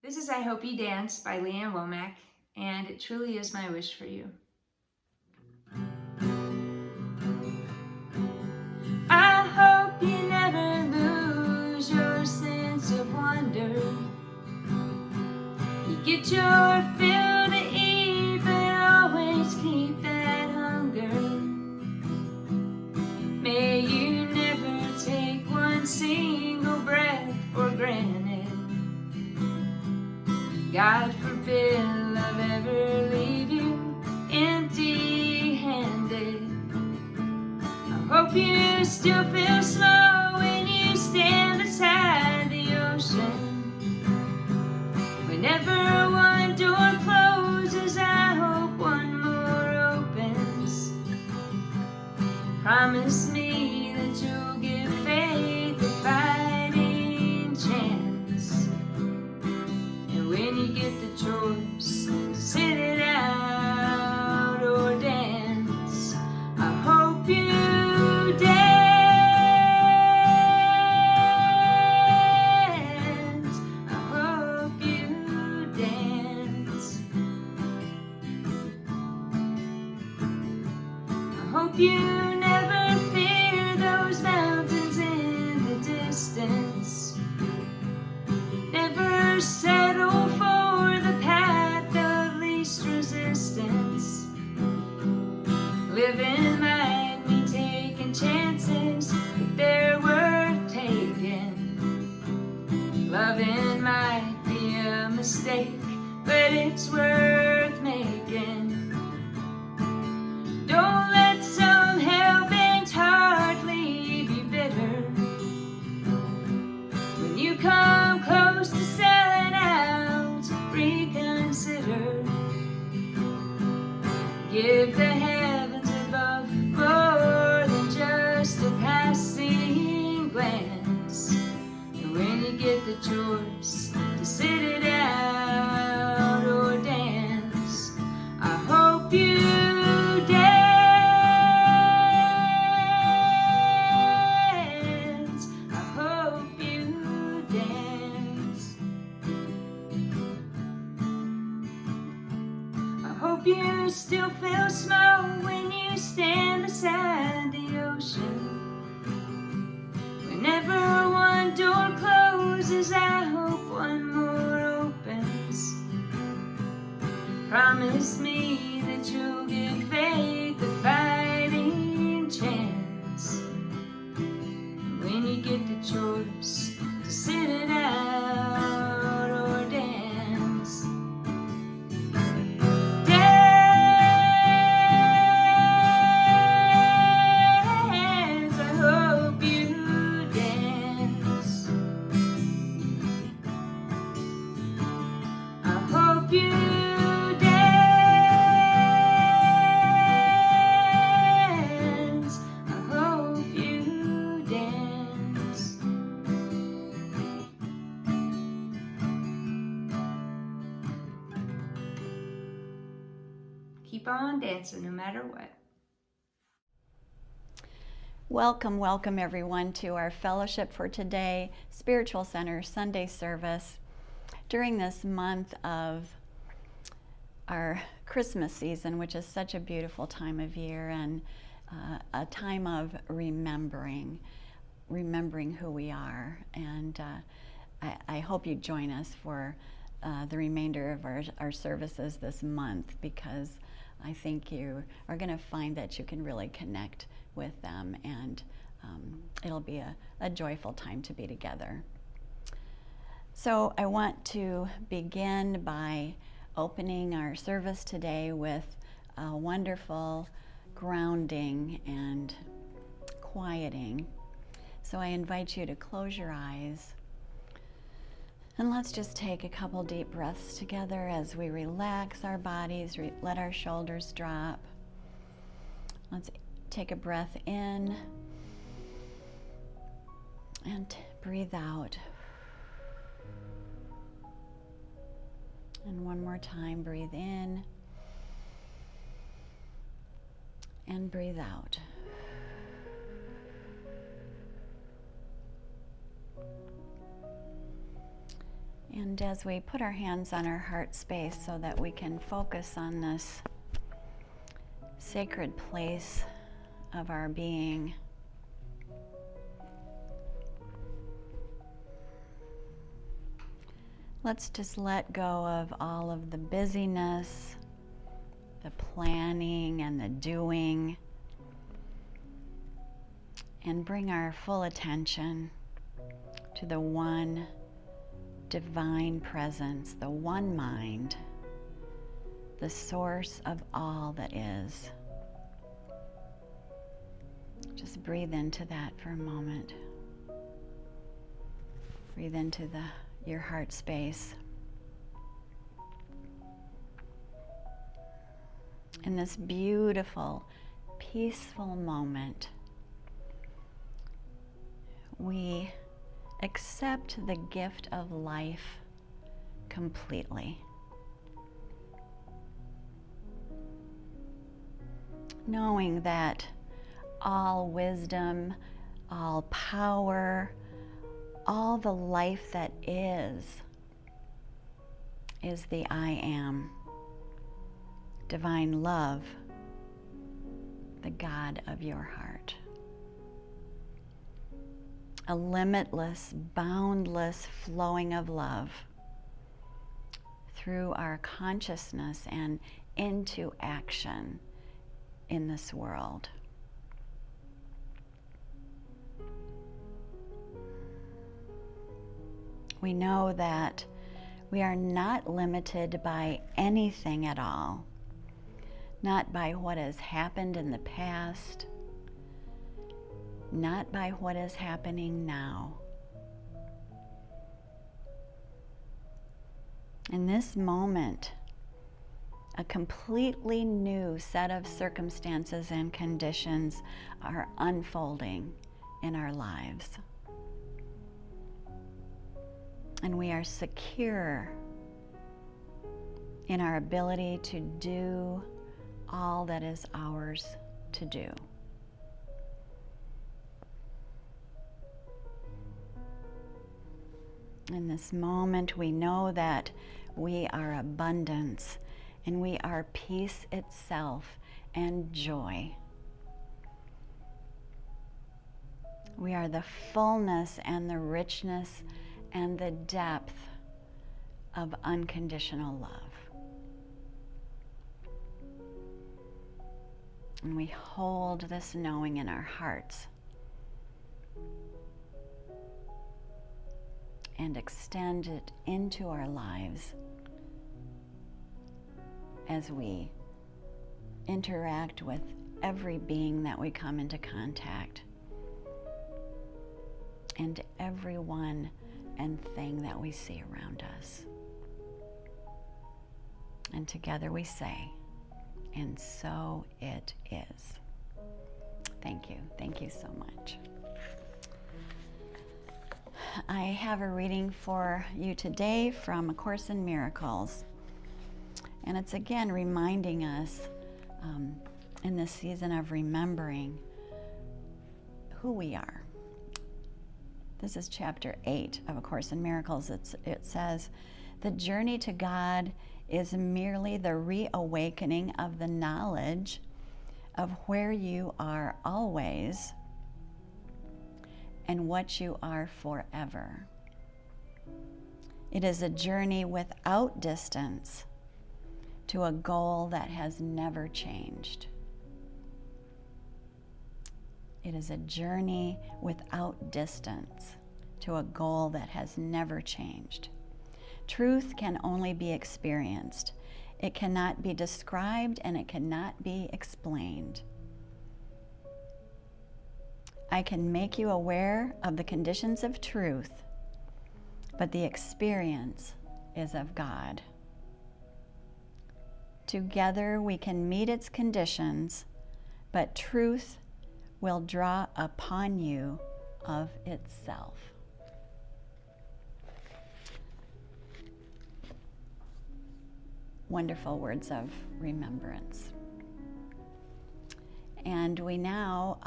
This is I Hope You Dance by Leanne Womack, and it truly is my wish for you. I hope you never lose your sense of wonder. You get your fill to eat, but always keep that hunger. May you never take one single breath for granted. God forbid love ever leave you empty-handed. I hope you still feel slow when you stand beside the ocean. Whenever one door closes, I hope one more opens. Promise me that you'll give faith a fighting chance. And when you get the choice to sit it out or dance, I hope you dance. I hope you dance. I hope you never fear those mountains in the distance. Never settle for the path of least resistance. Living might mean taking chances, but they're worth taking. Loving might be a mistake, but it's worth making. Don't let some hell-bent heart leave you bitter. When you come close to selling out, reconsider. Give the heavens above more than just a passing glance. And when you get the choice to sit it out or dance, I hope you dance. I hope you dance. I hope you still feel small when you stand beside the ocean. Whenever one door closes, I hope one more opens. Promise me that you'll give faith a fighting chance. When you get the choice to sit it out or dance, dance. I hope you dance. I hope you dance. I hope you dance. Keep on dancing no matter what. Welcome, welcome everyone to our Fellowship for Today Spiritual Center Sunday service. During this month of our Christmas season, which is such a beautiful time of year and a time of remembering who we are. And I hope you join us for the remainder of our services this month, because I think you are going to find that you can really connect with them, and it'll be a joyful time to be together. So I want to begin by opening our service today with a wonderful grounding and quieting. So I invite you to close your eyes, and let's just take a couple deep breaths together as we relax our bodies, let our shoulders drop. Let's take a breath in and breathe out. And one more time, breathe in and breathe out. And as we put our hands on our heart space so that we can focus on this sacred place of our being, let's just let go of all of the busyness, the planning and the doing, and bring our full attention to the one divine presence, the one mind, the source of all that is. Just breathe into that for a moment. Breathe into your heart space. In this beautiful, peaceful moment, we accept the gift of life completely. Knowing that all wisdom, all power, all the life that is the I Am, divine love, the God of your heart. A limitless, boundless flowing of love through our consciousness and into action in this world. We know that we are not limited by anything at all, not by what has happened in the past, not by what is happening now. In this moment, a completely new set of circumstances and conditions are unfolding in our lives. And we are secure in our ability to do all that is ours to do. In this moment, we know that we are abundance and we are peace itself and joy. We are the fullness and the richness and the depth of unconditional love. And we hold this knowing in our hearts and extend it into our lives as we interact with every being that we come into contact and everyone and thing that we see around us. And together we say, and so it is. Thank you. Thank you so much. I have a reading for you today from A Course in Miracles. And it's again reminding us in this season of remembering who we are. This is chapter 8 of A Course in Miracles. It says, the journey to God is merely the reawakening of the knowledge of where you are always and what you are forever. It is a journey without distance to a goal that has never changed. It is a journey without distance to a goal that has never changed. Truth can only be experienced. It cannot be described and it cannot be explained. I can make you aware of the conditions of truth, but the experience is of God. Together we can meet its conditions, but truth will draw upon you of itself. Wonderful words of remembrance. And we now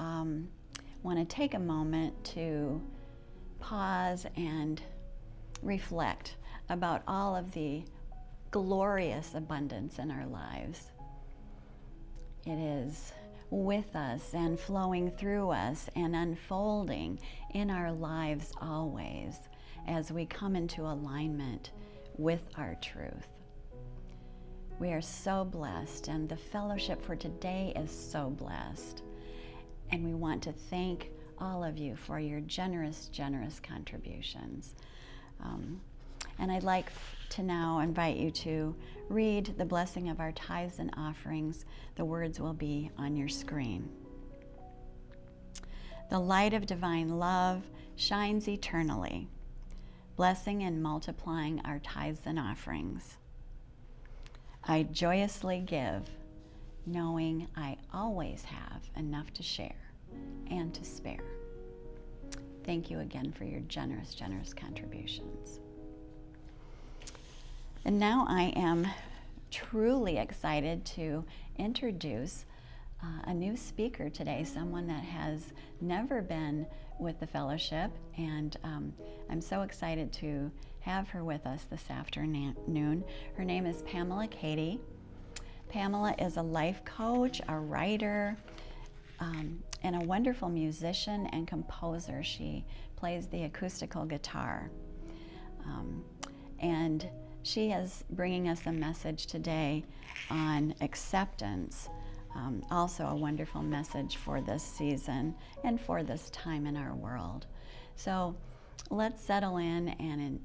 want to take a moment to pause and reflect about all of the glorious abundance in our lives. It is with us and flowing through us and unfolding in our lives always as we come into alignment with our truth. We are so blessed, and the fellowship for today is so blessed. And we want to thank all of you for your generous, generous contributions. And I'd like to now invite you to read the blessing of our tithes and offerings. The words will be on your screen. The light of divine love shines eternally, blessing and multiplying our tithes and offerings. I joyously give, knowing I always have enough to share and to spare. Thank you again for your generous, generous contributions. And now I am truly excited to introduce a new speaker today, someone that has never been with the fellowship, and I'm so excited to have her with us this afternoon. Her name is Pamela Cady. Pamela is a life coach, a writer, and a wonderful musician and composer. She plays the acoustical guitar. And she is bringing us a message today on acceptance, also a wonderful message for this season and for this time in our world. So let's settle in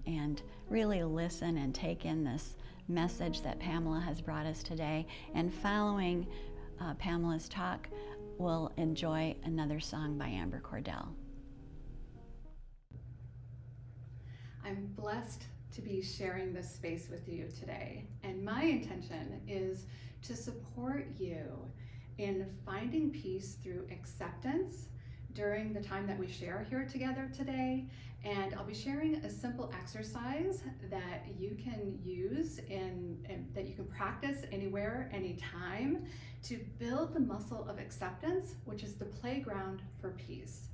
and really listen and take in this message that Pamela has brought us today. And following Pamela's talk, we'll enjoy another song by Amber Cordell. I'm blessed to be sharing this space with you today, and my intention is to support you in finding peace through acceptance during the time that we share here together today. And I'll be sharing a simple exercise that you can use and that you can practice anywhere, anytime, to build the muscle of acceptance, which is the playground for peace.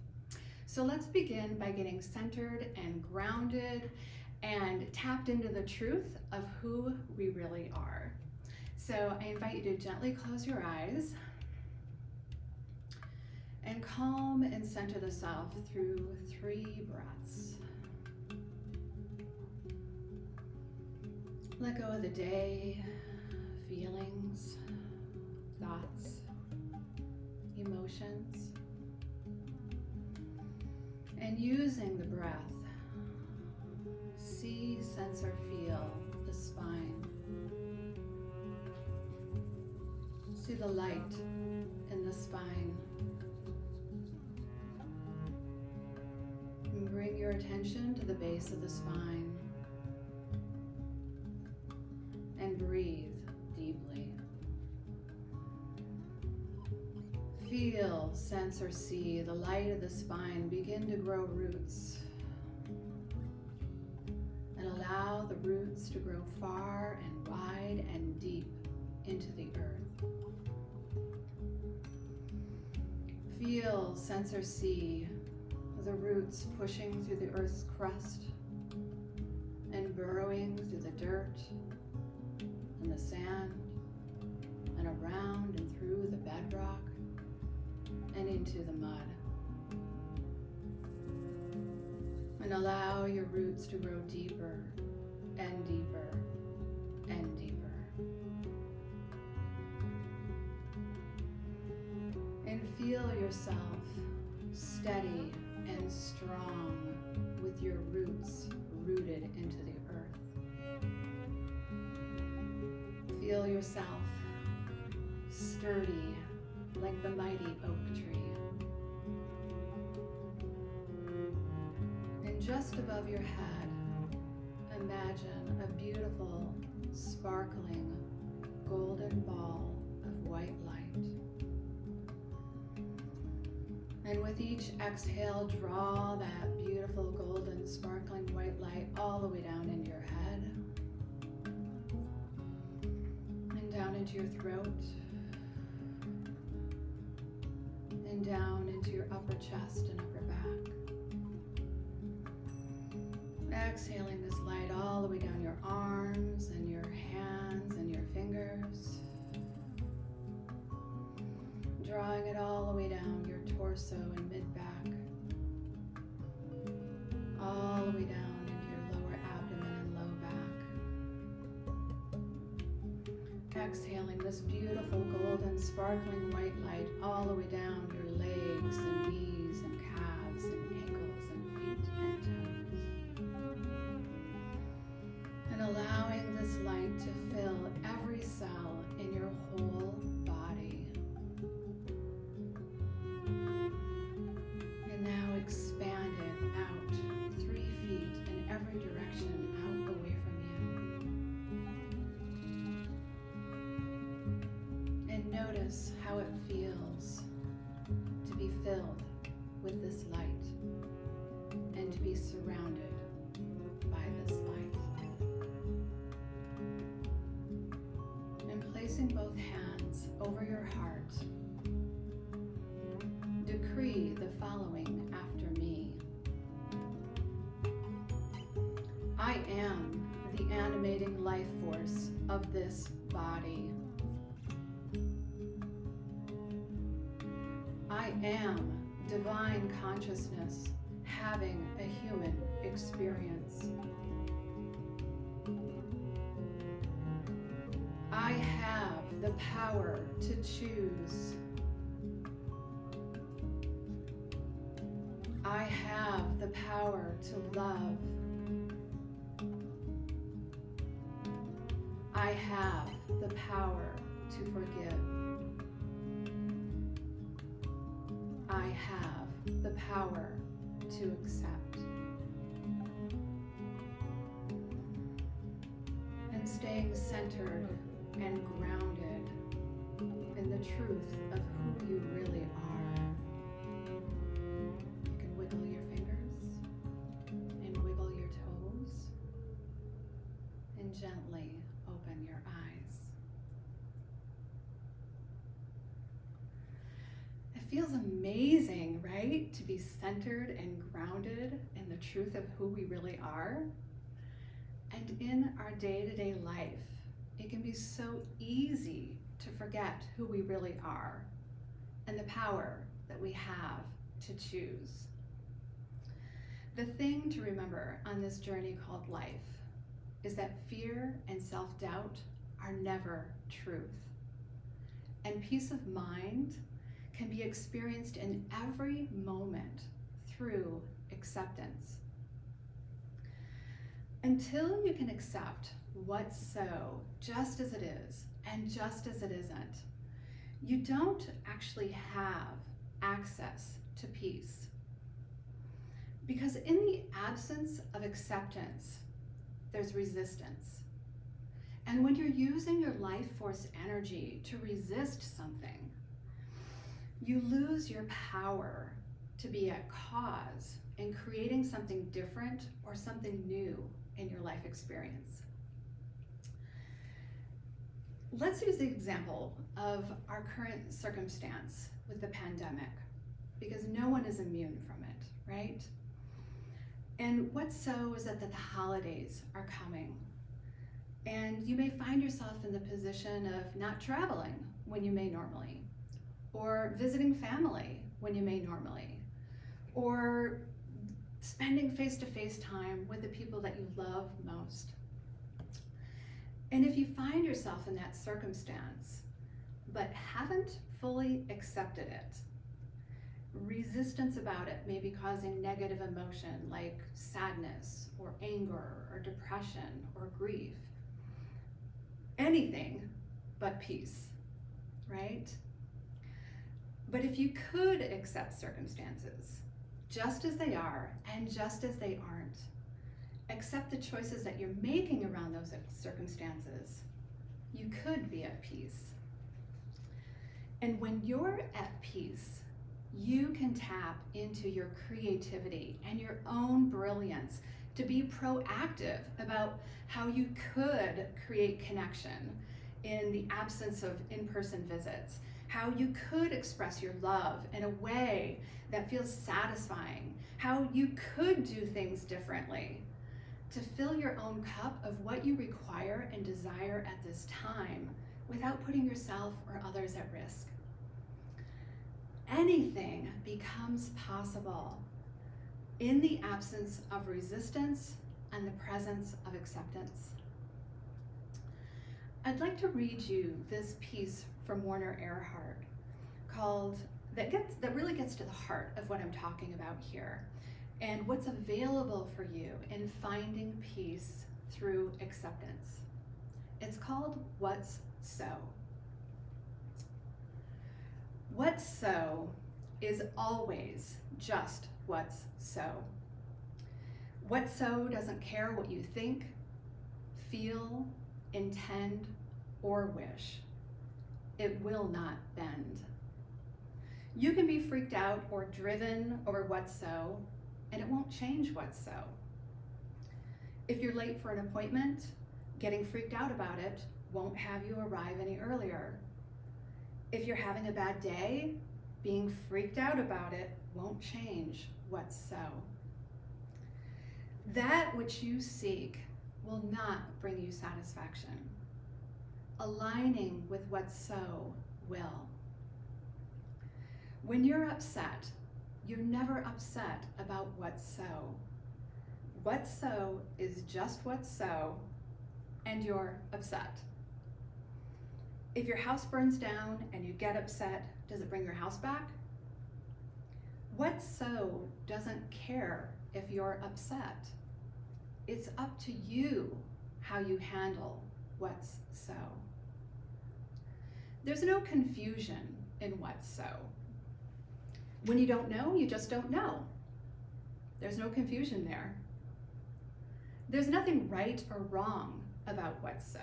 So let's begin by getting centered and grounded and tapped into the truth of who we really are. So I invite you to gently close your eyes and calm and center the self through 3 breaths. Let go of the day, feelings, thoughts, emotions, and using the breath, see, sense, or feel the spine. See the light in the spine. And bring your attention to the base of the spine. And breathe deeply. Feel, sense, or see the light of the spine begin to grow roots. And allow the roots to grow far and wide and deep into the earth. Feel, sense, or see the roots pushing through the earth's crust and burrowing through the dirt and the sand and around and through the bedrock and into the mud. And allow your roots to grow deeper and deeper and deeper. And feel yourself steady and strong with your roots rooted into the earth. Feel yourself sturdy like the mighty oak tree. And just above your head, imagine a beautiful, sparkling, golden ball of white light. And with each exhale, draw that beautiful, golden, sparkling white light all the way down into your head and down into your throat and down into your upper chest and upper back. Exhaling this light all all the way down your arms and your hands and your fingers. Drawing it all the way down your torso and mid-back. All the way down into your lower abdomen and low back. Exhaling this beautiful golden sparkling white light all the way down your legs and knees and calves and ankles and feet and toes. And allowing this light to fill every cell in your whole body. And now expand it out 3 feet in every direction out away from you. And notice how it feels to be filled with this light and to be surrounded by this light. And placing both hands over your heart, decree the following after me. I am the animating life force of this body. I am divine consciousness having a human experience. I have the power to choose. I have the power to love. I have the power to forgive. I have the power to accept. And staying centered and grounded in the truth of who you really are. You can wiggle your fingers and wiggle your toes and gently open your eyes. It feels amazing, right? To be centered and grounded in the truth of who we really are. And in our day-to-day life, it can be so easy to forget who we really are and the power that we have to choose. The thing to remember on this journey called life is that fear and self-doubt are never truth. And peace of mind can be experienced in every moment through acceptance. Until you can accept what's so, just as it is, and just as it isn't, you don't actually have access to peace. Because in the absence of acceptance, there's resistance. And when you're using your life force energy to resist something, you lose your power to be at cause in creating something different or something new in your life experience. Let's use the example of our current circumstance with the pandemic, because no one is immune from it, right? And what's so is that the holidays are coming, and you may find yourself in the position of not traveling when you may normally, or visiting family when you may normally, or spending face-to-face time with the people that you love most. And if you find yourself in that circumstance, but haven't fully accepted it, resistance about it may be causing negative emotion like sadness or anger or depression or grief. Anything but peace, right? But if you could accept circumstances just as they are and just as they aren't, accept the choices that you're making around those circumstances, you could be at peace. And when you're at peace, you can tap into your creativity and your own brilliance to be proactive about how you could create connection in the absence of in-person visits, how you could express your love in a way that feels satisfying, how you could do things differently. to fill your own cup of what you require and desire at this time without putting yourself or others at risk. Anything becomes possible in the absence of resistance and the presence of acceptance. I'd like to read you this piece from Werner Erhard that really gets to the heart of what I'm talking about here and what's available for you in finding peace through acceptance. It's called What's So. What's so is always just what's so. What's so doesn't care what you think, feel, intend, or wish. It will not bend. You can be freaked out or driven over what's so, and it won't change what's so. If you're late for an appointment, getting freaked out about it won't have you arrive any earlier. If you're having a bad day, being freaked out about it won't change what's so. That which you seek will not bring you satisfaction. Aligning with what's so will. When you're upset, you're never upset about what's so. What's so is just what's so, and you're upset. If your house burns down and you get upset, does it bring your house back? What's so doesn't care if you're upset. It's up to you how you handle what's so. There's no confusion in what's so. When you don't know, you just don't know. There's no confusion there. There's nothing right or wrong about what's so.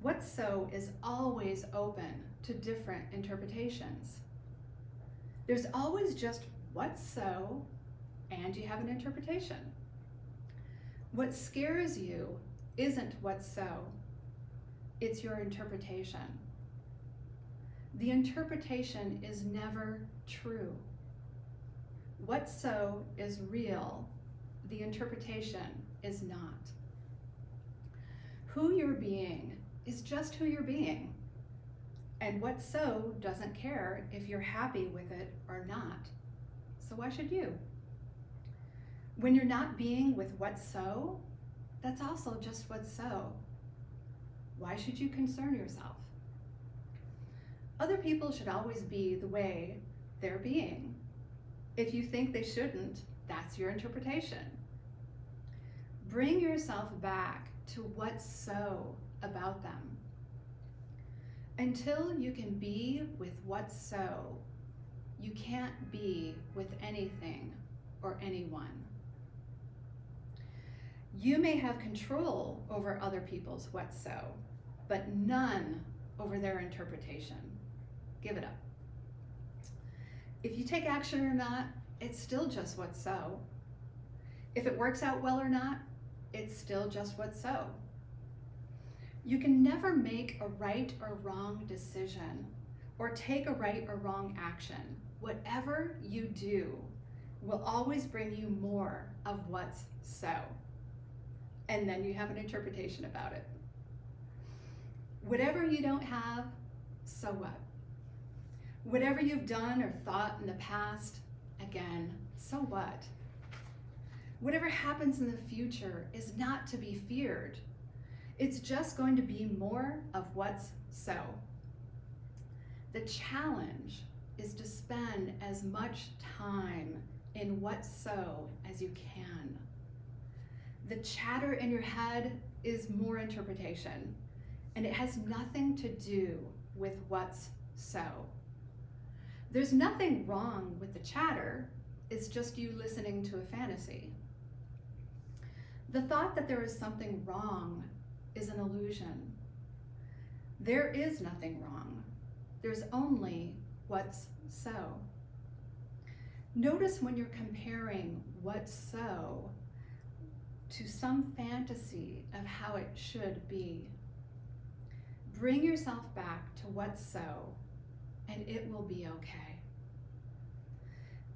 What's so is always open to different interpretations. There's always just what's so, and you have an interpretation. What scares you isn't what's so, it's your interpretation. The interpretation is never true. What's so is real, the interpretation is not. Who you're being is just who you're being, and what's so doesn't care if you're happy with it or not. So why should you? When you're not being with what's so, that's also just what's so. Why should you concern yourself? Other people should always be the way they're being. If you think they shouldn't, that's your interpretation. Bring yourself back to what's so about them. Until you can be with what's so, you can't be with anything or anyone. You may have control over other people's what's so, but none over their interpretation. Give it up. If you take action or not, it's still just what's so. If it works out well or not, it's still just what's so. You can never make a right or wrong decision or take a right or wrong action. Whatever you do will always bring you more of what's so. And then you have an interpretation about it. Whatever you don't have, so what? Whatever you've done or thought in the past, again, so what? Whatever happens in the future is not to be feared. It's just going to be more of what's so. The challenge is to spend as much time in what's so as you can. The chatter in your head is more interpretation, and it has nothing to do with what's so. There's nothing wrong with the chatter, it's just you listening to a fantasy. The thought that there is something wrong is an illusion. There is nothing wrong. There's only what's so. Notice when you're comparing what's so to some fantasy of how it should be. Bring yourself back to what's so, and it will be okay.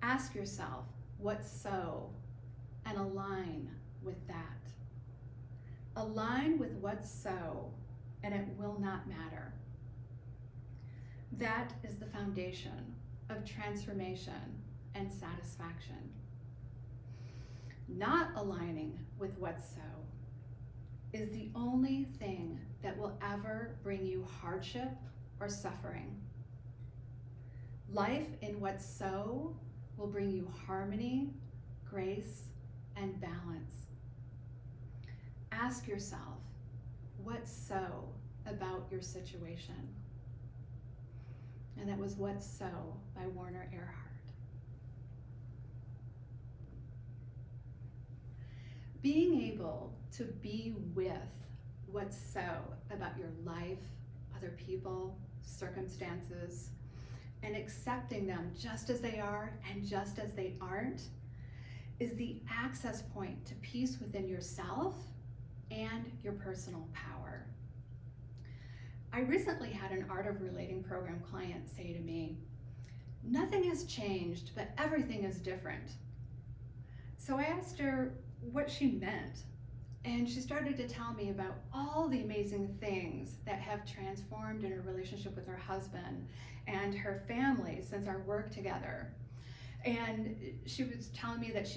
Ask yourself what's so and align with that. Align with what's so, and it will not matter. That is the foundation of transformation and satisfaction. Not aligning with what's so is the only thing that will ever bring you hardship or suffering. Life in what's so will bring you harmony, grace, and balance. Ask yourself, what's so about your situation? And that was What's So by Werner Erhard. Being able to be with what's so about your life, other people, circumstances, and accepting them just as they are and just as they aren't is the access point to peace within yourself and your personal power. I recently had an Art of Relating program client say to me, "Nothing has changed, but everything is different." So I asked her what she meant, and she started to tell me about all the amazing things that have transformed in her relationship with her husband and her family since our work together. And she was telling me that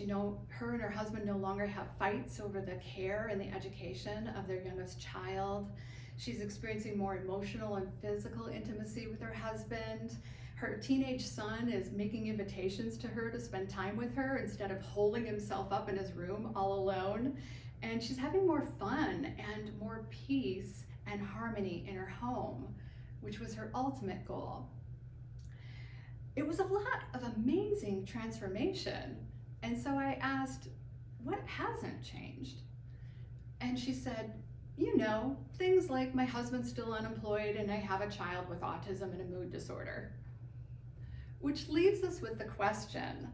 her and her husband no longer have fights over the care and the education of their youngest child. She's experiencing more emotional and physical intimacy with her husband. Her teenage son is making invitations to her to spend time with her instead of holding himself up in his room all alone. And she's having more fun and more peace and harmony in her home, which was her ultimate goal. It was a lot of amazing transformation. And so I asked, what hasn't changed? And she said, things like my husband's still unemployed and I have a child with autism and a mood disorder. Which leaves us with the question,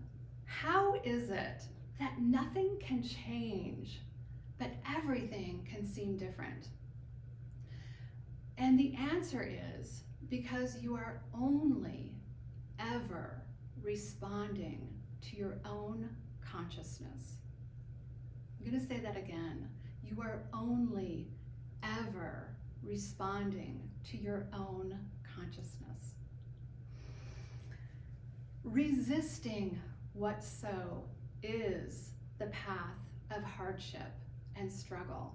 how is it that nothing can change, but everything can seem different? And the answer is because you are only ever responding to your own consciousness. I'm going to say that again. You are only ever responding to your own consciousness. Resisting what's so is the path of hardship and struggle.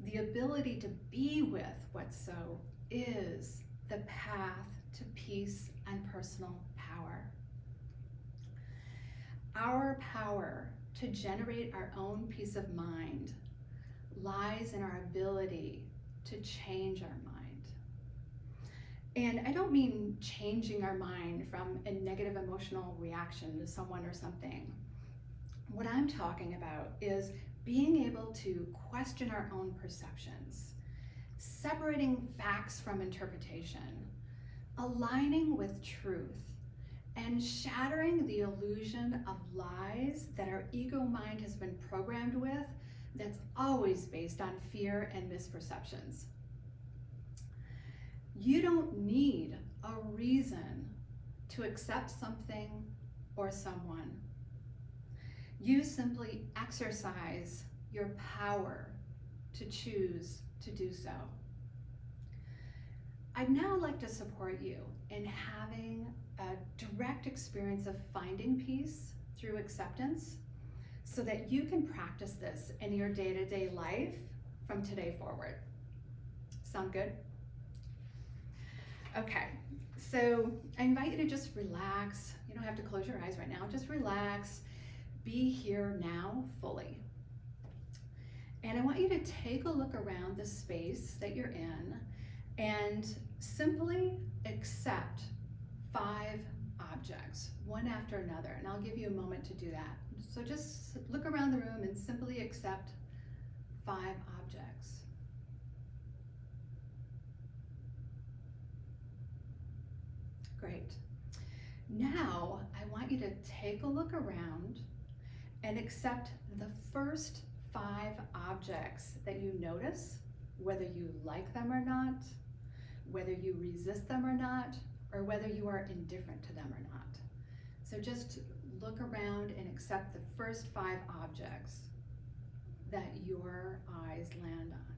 The ability to be with what's so is the path to peace and personal power. Our power to generate our own peace of mind lies in our ability to change our mind. And I don't mean changing our mind from a negative emotional reaction to someone or something. What I'm talking about is being able to question our own perceptions, separating facts from interpretation, aligning with truth, and shattering the illusion of lies that our ego mind has been programmed with that's always based on fear and misperceptions. You don't need a reason to accept something or someone. You simply exercise your power to choose to do so. I'd now like to support you in having a direct experience of finding peace through acceptance so that you can practice this in your day-to-day life from today forward. Sound good? Okay, so I invite you to just relax. You don't have to close your eyes right now. Just relax. Be here now fully. And I want you to take a look around the space that you're in and simply accept 5 objects, one after another. And I'll give you a moment to do that. So just look around the room and simply accept 5 objects. Great. Now, I want you to take a look around and accept the first 5 objects that you notice, whether you like them or not, whether you resist them or not, or whether you are indifferent to them or not. So just look around and accept the first 5 objects. that your eyes land on.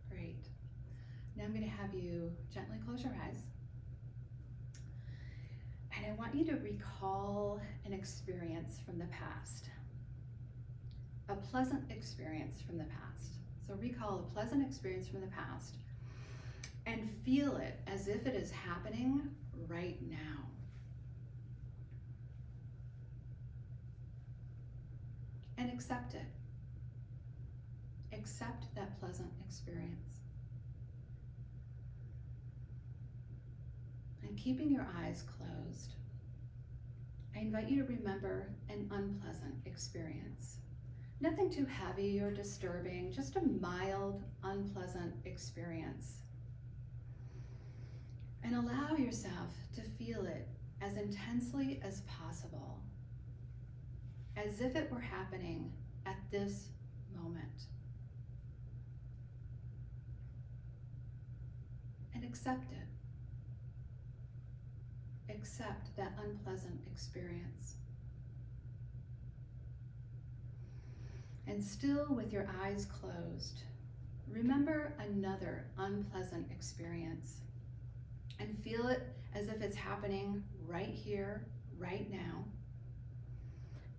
Great. Now I'm going to have you gently close your eyes. And I want you to recall an experience from the past. A pleasant experience from the past. So recall a pleasant experience from the past and feel it as if it is happening right now. And accept it. Accept that pleasant experience. And keeping your eyes closed, I invite you to remember an unpleasant experience. Nothing too heavy or disturbing, just a mild, unpleasant experience. And allow yourself to feel it as intensely as possible, as if it were happening at this moment. And accept it. Accept that unpleasant experience. And still with your eyes closed, remember another unpleasant experience and feel it as if it's happening right here, right now,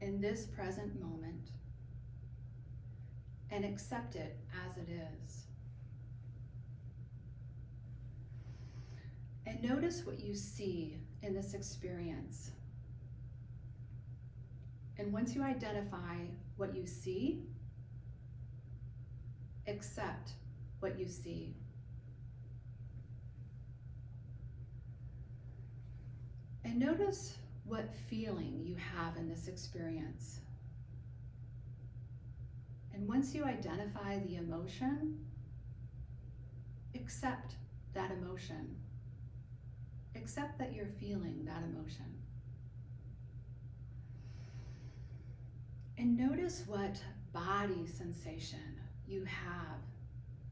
in this present moment, and accept it as it is. And notice what you see in this experience. And once you identify what you see, accept what you see. And notice what feeling you have in this experience. And once you identify the emotion, accept that emotion. Accept that you're feeling that emotion. And notice what body sensation you have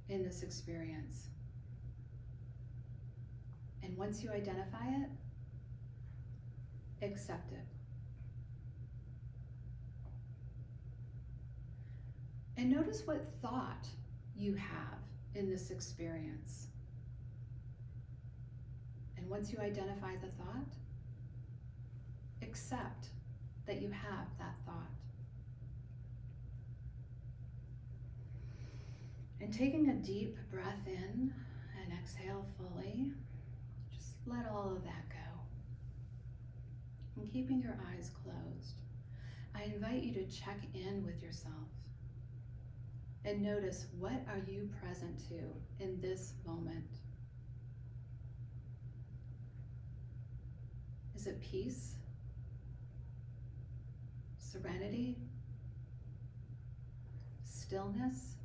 in this experience. And once you identify it, accept it. And notice what thought you have in this experience. And once you identify the thought, accept that you have that thought. And taking a deep breath in and exhale fully, just let all of that go. And keeping your eyes closed, I invite you to check in with yourself and notice, what are you present to in this moment? Is it peace? Serenity? Stillness?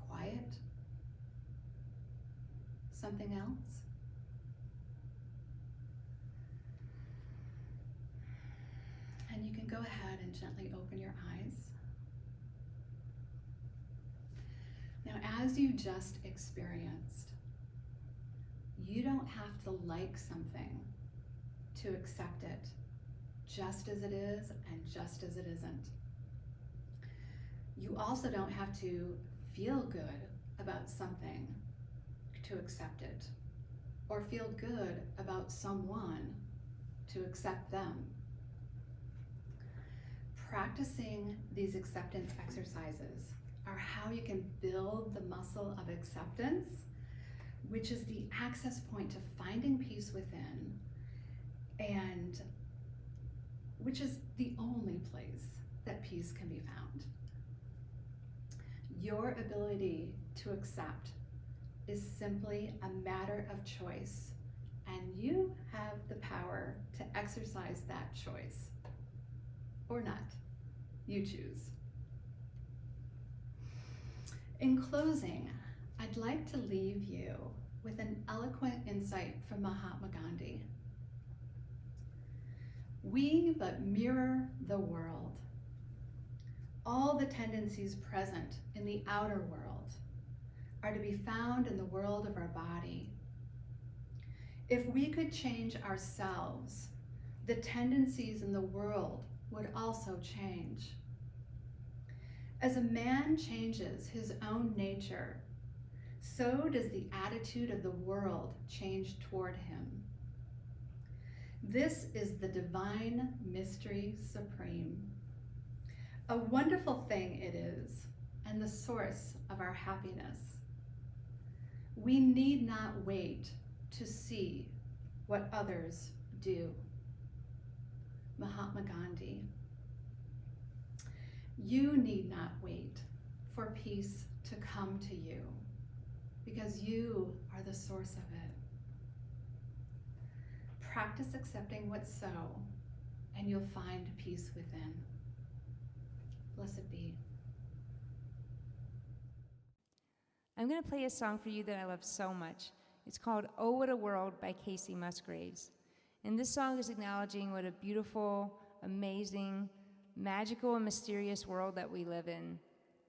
Quiet? Something else? And you can go ahead and gently open your eyes. Now, as you just experienced, you don't have to like something to accept it just as it is and just as it isn't. You also don't have to feel good about something to accept it, or feel good about someone to accept them. Practicing these acceptance exercises are how you can build the muscle of acceptance, which is the access point to finding peace within, and which is the only place that peace can be found. Your ability to accept is simply a matter of choice, and you have the power to exercise that choice, or not. You choose. In closing, I'd like to leave you with an eloquent insight from Mahatma Gandhi. We but mirror the world. All the tendencies present in the outer world are to be found in the world of our body. If we could change ourselves, the tendencies in the world would also change. As a man changes his own nature, so does the attitude of the world change toward him. This is the divine mystery supreme. A wonderful thing it is, and the source of our happiness. We need not wait to see what others do. Mahatma Gandhi. You need not wait for peace to come to you, because you are the source of it. Practice accepting what's so, and you'll find peace within. Blessed be. I'm going to play a song for you that I love so much. It's called Oh What a World by Casey Musgraves. And this song is acknowledging what a beautiful, amazing, magical, and mysterious world that we live in.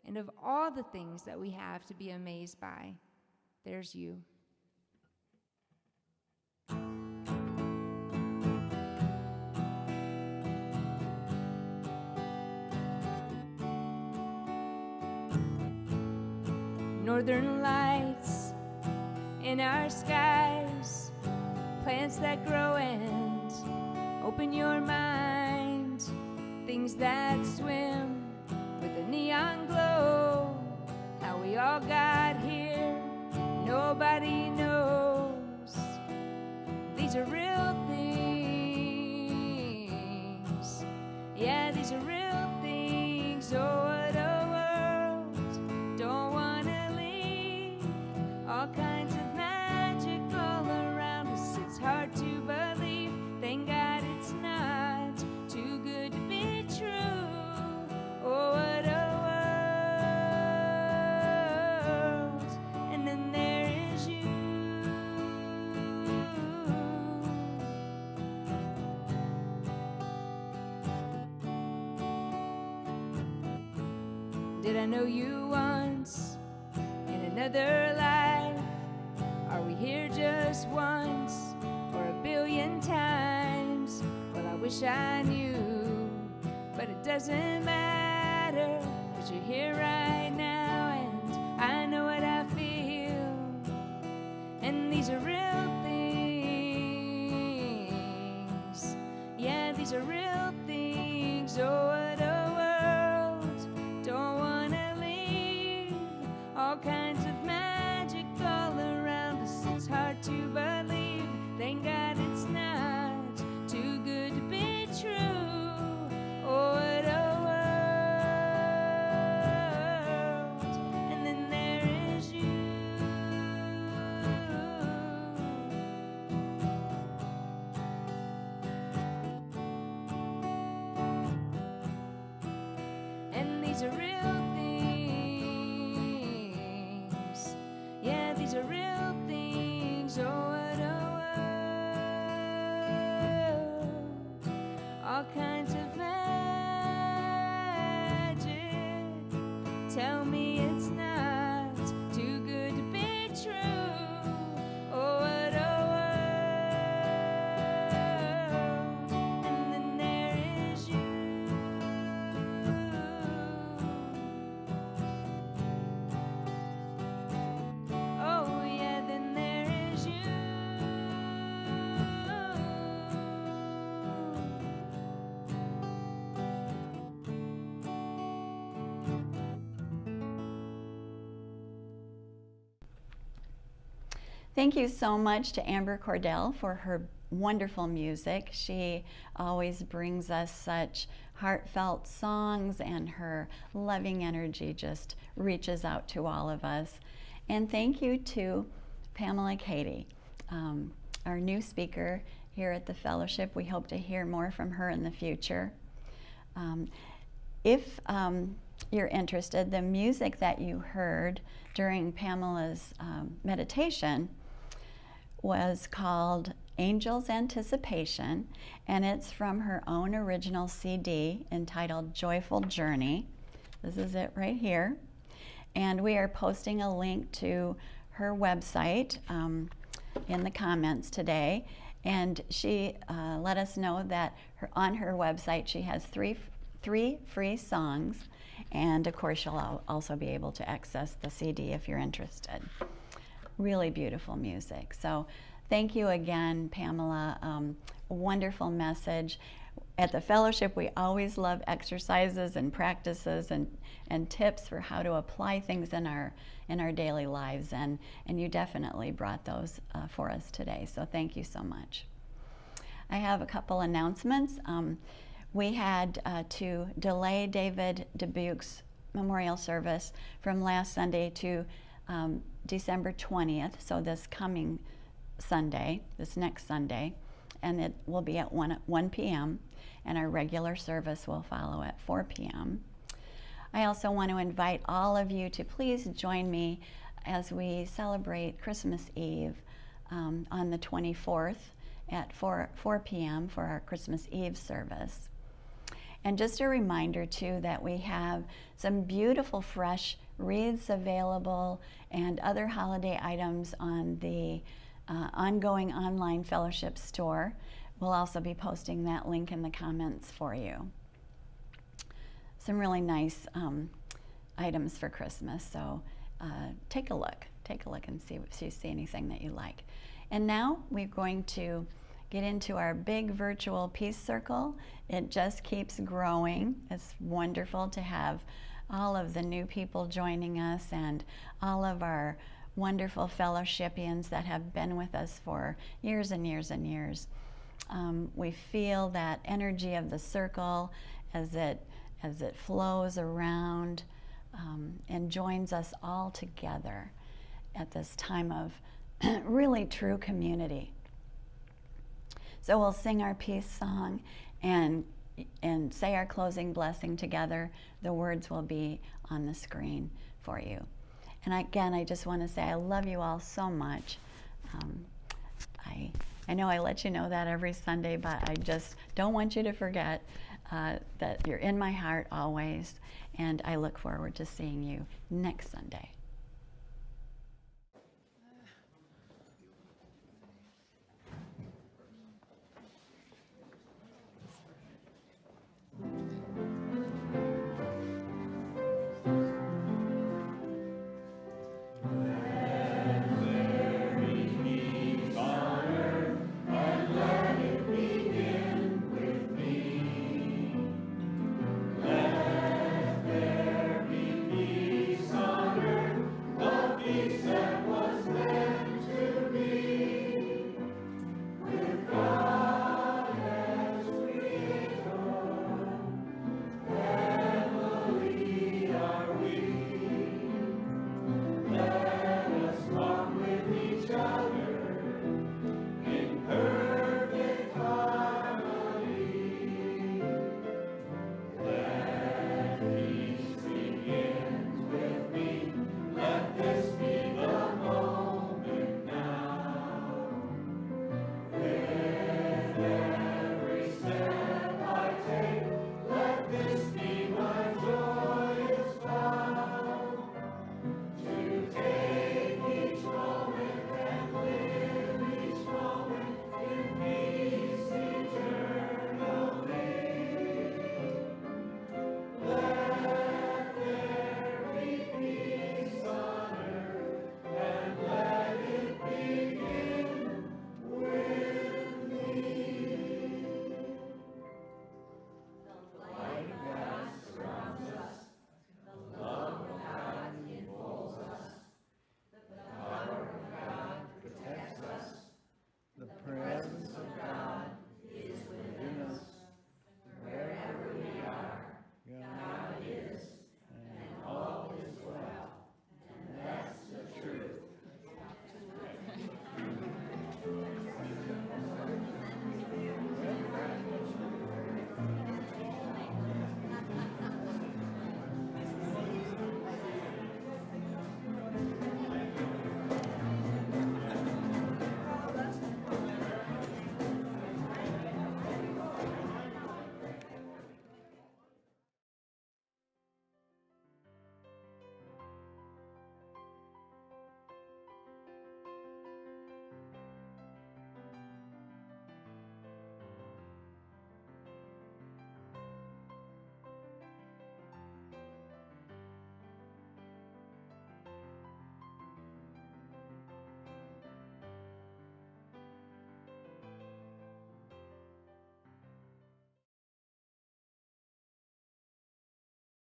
And of all the things that we have to be amazed by, there's you. Northern lights in our skies, plants that grow and open your mind, things that swim with a neon glow. How we all got here, nobody knows. These are real things. Yeah, these are real things. Oh, what a world. Don't wanna leave. All kinds of magic all around us. It's hard to believe. Thank God it's not too good to be true. Oh, what a world. And then there is you. Did I know you once in another life? Are we here just once or a billion times? Well, I wish I knew, but it doesn't matter, 'cause you're here right now and I know what I feel. And these are real things. Yeah, these are real things. Oh, what a world. Don't wanna leave. All kinds of magic all around us. It's hard to believe. Thank God it's not too good to be true. Oh, what a world. And then there is you. And these are real things. Yeah, these are real things. Oh, what a world. All kinds of magic. Tell me it's not too good to be true. Oh, what a world. And then there is you. Oh, yeah, then there is you. Thank you so much to Amber Cordell for her wonderful music. She always brings us such heartfelt songs, and her loving energy just reaches out to all of us. And thank you to Pamela Cady, our new speaker here at the fellowship. We hope to hear more from her in the future. If you're interested, the music that you heard during Pamela's meditation was called Angel's Anticipation, and it's from her own original CD entitled Joyful Journey. This is it right here. And we are posting a link to her website in the comments today, and she let us know that on her website she has three free songs, and of course you'll also be able to access the CD if you're interested. Really beautiful music. So thank you again, Pamela. A wonderful message. At the fellowship, we always love exercises and practices and tips for how to apply things in our daily lives, and you definitely brought those for us today. So thank you so much. I have a couple announcements. We had to delay David Dubuque's memorial service from last Sunday to December 20th, so this coming Sunday, this next Sunday, and it will be at 1 p.m., and our regular service will follow at 4 p.m. I also want to invite all of you to please join me as we celebrate Christmas Eve on the 24th at 4 p.m. for our Christmas Eve service. And just a reminder too that we have some beautiful fresh wreaths available and other holiday items on the ongoing online fellowship store. We'll also be posting that link in the comments for you. Some really nice items for Christmas, so take a look and see if you see anything that you like. And now we're going to get into our big virtual Peace Circle. It just keeps growing. It's wonderful to have all of the new people joining us and all of our wonderful fellowshipians that have been with us for years and years and years. We feel that energy of the circle as it flows around and joins us all together at this time of really true community. So we'll sing our peace song and say our closing blessing together. The words will be on the screen for you. And again, I just want to say I love you all so much. I know I let you know that every Sunday, but I just don't want you to forget that you're in my heart always, and I look forward to seeing you next Sunday.